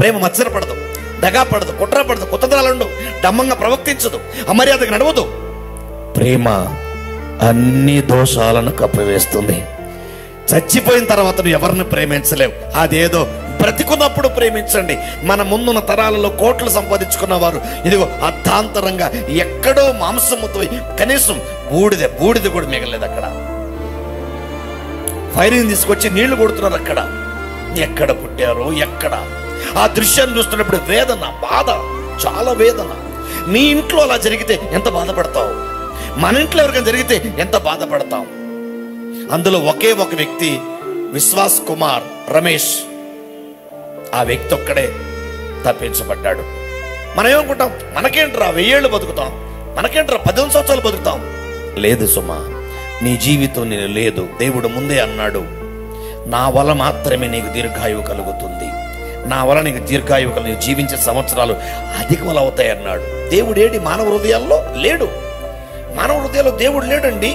ప్రేమ మత్సరపడదు, దగా పడదు, కుట్ర పడదు, కుతంత్రాలుండు, డమ్మంగా ప్రవర్తించదు, అమర్యాదకు నడవదు. ప్రేమ అన్ని దోషాలను కప్పివేస్తుంది. చచ్చిపోయిన తర్వాత నువ్వు ఎవరిని ప్రేమించలేవు. అదేదో బ్రతికున్నప్పుడు ప్రేమించండి. మన ముందున్న తరాలలో కోట్లు సంపాదించుకున్న వారు ఇదిగో అర్థాంతరంగా ఎక్కడో మాంసముతో కనీసం బూడిద కూడా మిగలేదు. అక్కడ ఫైరింగ్ తీసుకొచ్చి నీళ్లు కొడుతున్నారు. అక్కడ ఎక్కడ పుట్టారో ఎక్కడ. ఆ దృశ్యాన్ని చూస్తున్నప్పుడు వేదన, బాధ, చాలా వేదన. నీ ఇంట్లో అలా జరిగితే ఎంత బాధపడతావు? మన ఇంట్లో ఎవరికైనా జరిగితే ఎంత బాధపడతాం? అందులో ఒకే ఒక వ్యక్తి, విశ్వాస్ కుమార్ రమేష్. ఆ వ్యక్తి ఒక్కడే తప్పించబడ్డాడు. మనం ఏమనుకుంటాం, మనకేంట్రా 1000 ఏళ్ళు బతుకుతాం, మనకేంట్రా 18 సంవత్సరాలు బతుకుతాం. లేదు సుమా, నీ జీవితం నేను లేదు. దేవుడు ముందే అన్నాడు, నా వల్ల మాత్రమే నీకు దీర్ఘాయువు కలుగుతుంది, నా వల్ల నీకు దీర్ఘాయువు కలుగు, నీకు జీవించే సంవత్సరాలు అధికములు అవుతాయి అన్నాడు. దేవుడు ఏడి మానవ హృదయాల్లో లేడు. మానవ హృదయాల్లో దేవుడు లేడండి.